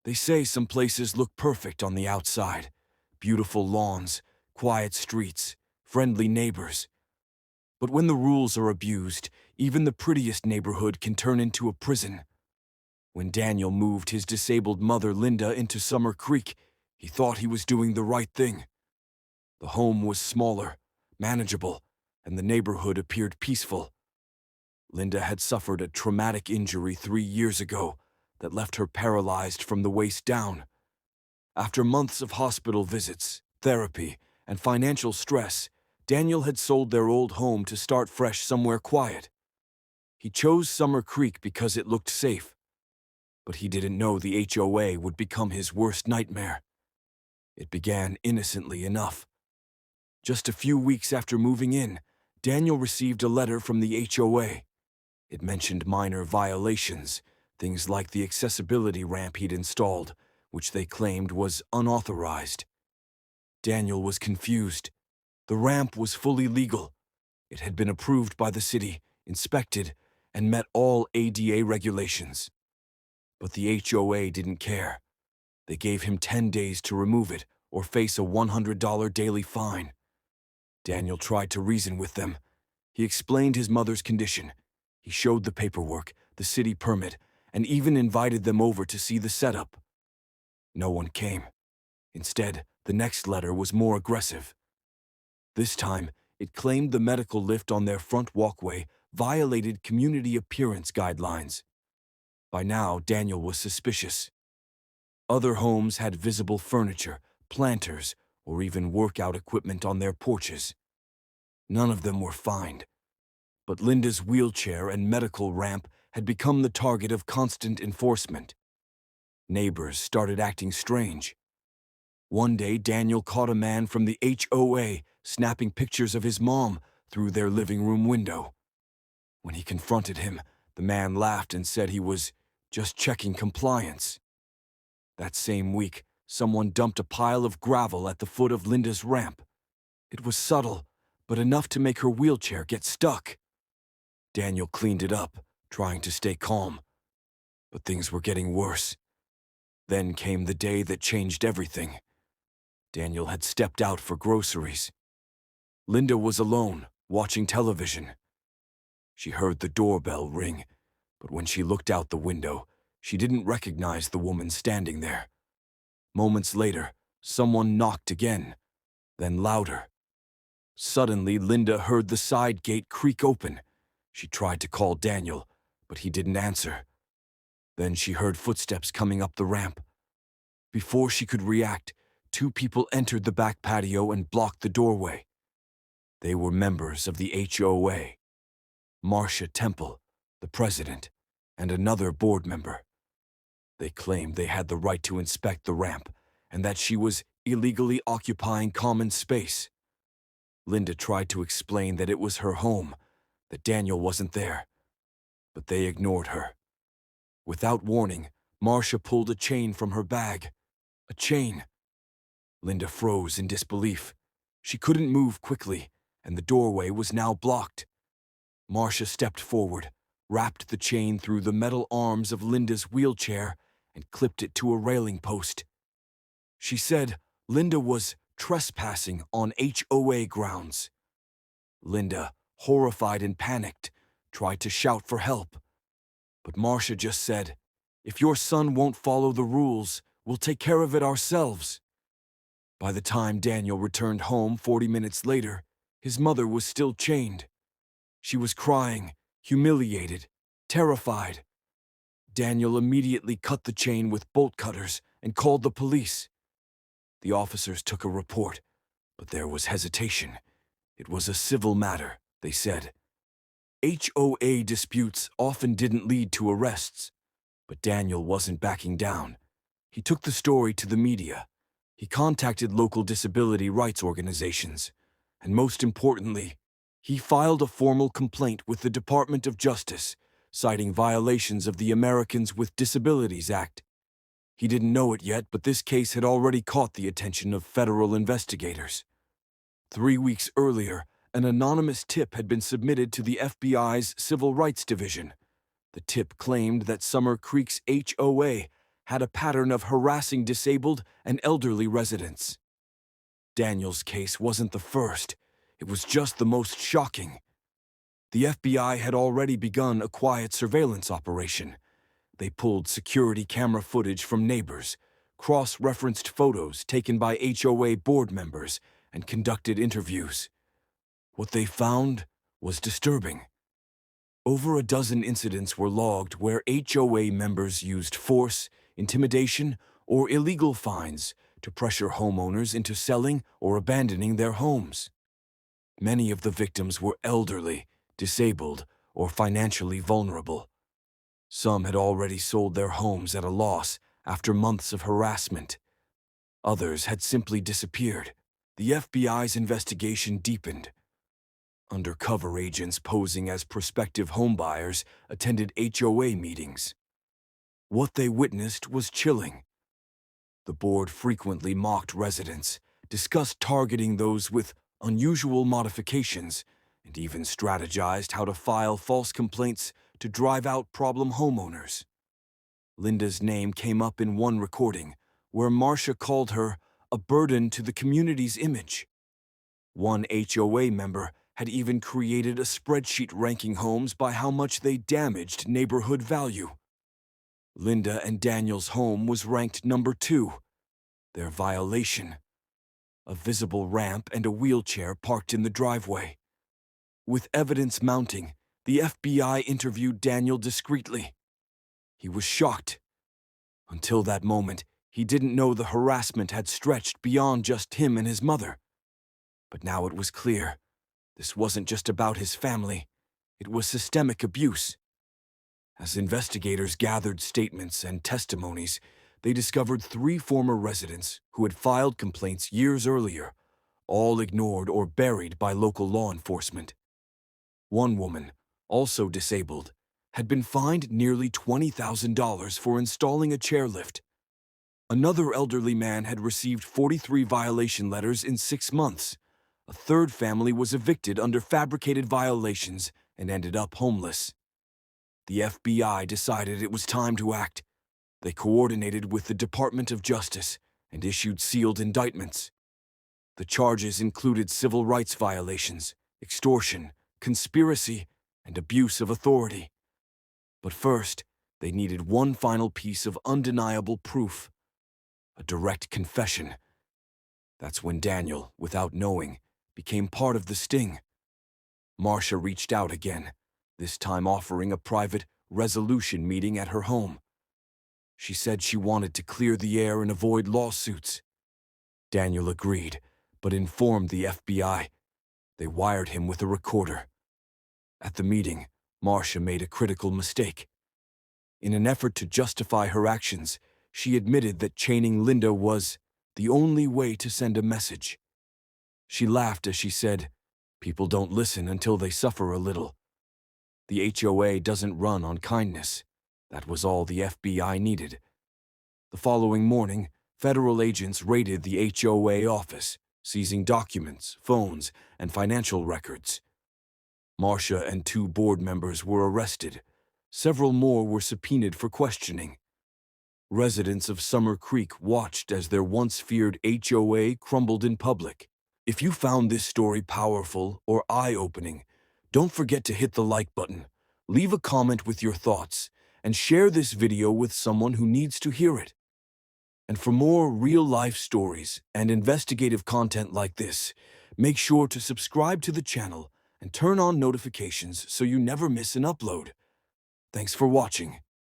They say some places look perfect on the outside. Beautiful lawns, quiet streets, friendly neighbors. But when the rules are abused, even the prettiest neighborhood can turn into a prison. When Daniel moved his disabled mother Linda into Summer Creek, he thought he was doing the right thing. The home was smaller, manageable, and the neighborhood appeared peaceful. Linda had suffered a traumatic injury 3 years ago that left her paralyzed from the waist down. After months of hospital visits, therapy, and financial stress, Daniel had sold their old home to start fresh somewhere quiet. He chose Summer Creek because it looked safe, but he didn't know the HOA would become his worst nightmare. It began innocently enough. Just a few weeks after moving in, Daniel received a letter from the HOA. It mentioned minor violations, things like the accessibility ramp he'd installed, which they claimed was unauthorized. Daniel was confused. The ramp was fully legal. It had been approved by the city, inspected, and met all ADA regulations. But the HOA didn't care. They gave him 10 days to remove it or face a $100 daily fine. Daniel tried to reason with them. He explained his mother's condition. He showed the paperwork, the city permit, and even invited them over to see the setup. No one came. Instead, the next letter was more aggressive. This time, it claimed the medical lift on their front walkway violated community appearance guidelines. By now, Daniel was suspicious. Other homes had visible furniture, planters, or even workout equipment on their porches. None of them were fined. But Linda's wheelchair and medical ramp had become the target of constant enforcement. Neighbors started acting strange. One day, Daniel caught a man from the HOA snapping pictures of his mom through their living room window. When he confronted him, the man laughed and said he was just checking compliance. That same week, someone dumped a pile of gravel at the foot of Linda's ramp. It was subtle, but enough to make her wheelchair get stuck. Daniel cleaned it up, trying to stay calm. But things were getting worse. Then came the day that changed everything. Daniel had stepped out for groceries. Linda was alone, watching television. She heard the doorbell ring, but when she looked out the window, she didn't recognize the woman standing there. Moments later, someone knocked again, then louder. Suddenly, Linda heard the side gate creak open. She tried to call Daniel, but he didn't answer. Then she heard footsteps coming up the ramp. Before she could react, 2 people entered the back patio and blocked the doorway. They were members of the HOA. Marcia Temple, the president, and another board member. They claimed they had the right to inspect the ramp and that she was illegally occupying common space. Linda tried to explain that it was her home, that Daniel wasn't there, but they ignored her. Without warning, Marcia pulled a chain from her bag. A chain. Linda froze in disbelief. She couldn't move quickly, and the doorway was now blocked. Marcia stepped forward, wrapped the chain through the metal arms of Linda's wheelchair, and clipped it to a railing post. She said Linda was trespassing on HOA grounds. Linda, horrified and panicked, tried to shout for help. But Marcia just said, "If your son won't follow the rules, we'll take care of it ourselves." By the time Daniel returned home 40 minutes later, his mother was still chained. She was crying, humiliated, terrified. Daniel immediately cut the chain with bolt cutters and called the police. The officers took a report, but there was hesitation. It was a civil matter, they said. HOA disputes often didn't lead to arrests, but Daniel wasn't backing down. He took the story to the media. He contacted local disability rights organizations, and most importantly, he filed a formal complaint with the Department of Justice, citing violations of the Americans with Disabilities Act. He didn't know it yet, but this case had already caught the attention of federal investigators. 3 weeks earlier, an anonymous tip had been submitted to the FBI's Civil Rights Division. The tip claimed that Summer Creek's HOA had a pattern of harassing disabled and elderly residents. Daniel's case wasn't the first. It was just the most shocking. The FBI had already begun a quiet surveillance operation. They pulled security camera footage from neighbors, cross-referenced photos taken by HOA board members, and conducted interviews. What they found was disturbing. Over a dozen incidents were logged where HOA members used force, intimidation, or illegal fines to pressure homeowners into selling or abandoning their homes. Many of the victims were elderly, disabled, or financially vulnerable. Some had already sold their homes at a loss after months of harassment. Others had simply disappeared. The FBI's investigation deepened. Undercover agents posing as prospective homebuyers attended HOA meetings. What they witnessed was chilling. The board frequently mocked residents, discussed targeting those with unusual modifications, and even strategized how to file false complaints to drive out problem homeowners. Linda's name came up in one recording, where Marcia called her a burden to the community's image. One HOA member had even created a spreadsheet ranking homes by how much they damaged neighborhood value. Linda and Daniel's home was ranked number 2. Their violation: a visible ramp and a wheelchair parked in the driveway. With evidence mounting, the FBI interviewed Daniel discreetly. He was shocked. Until that moment, he didn't know the harassment had stretched beyond just him and his mother. But now it was clear. This wasn't just about his family. It was systemic abuse. As investigators gathered statements and testimonies, they discovered 3 former residents who had filed complaints years earlier, all ignored or buried by local law enforcement. One woman, also disabled, had been fined nearly $20,000 for installing a chairlift. Another elderly man had received 43 violation letters in 6 months. A third family was evicted under fabricated violations and ended up homeless. The FBI decided it was time to act. They coordinated with the Department of Justice and issued sealed indictments. The charges included civil rights violations, extortion, conspiracy, and abuse of authority. But first, they needed one final piece of undeniable proof: a direct confession. That's when Daniel, without knowing, became part of the sting. Marcia reached out again, this time offering a private resolution meeting at her home. She said she wanted to clear the air and avoid lawsuits. Daniel agreed, but informed the FBI. They wired him with a recorder. At the meeting, Marcia made a critical mistake. In an effort to justify her actions, she admitted that chaining Linda was the only way to send a message. She laughed as she said, "People don't listen until they suffer a little." The HOA doesn't run on kindness. That was all the FBI needed. The following morning, federal agents raided the HOA office, seizing documents, phones, and financial records. Marcia and 2 board members were arrested. Several more were subpoenaed for questioning. Residents of Summer Creek watched as their once feared HOA crumbled in public. If you found this story powerful or eye-opening, don't forget to hit the like button, leave a comment with your thoughts, and share this video with someone who needs to hear it. And for more real-life stories and investigative content like this, make sure to subscribe to the channel and turn on notifications so you never miss an upload. Thanks for watching.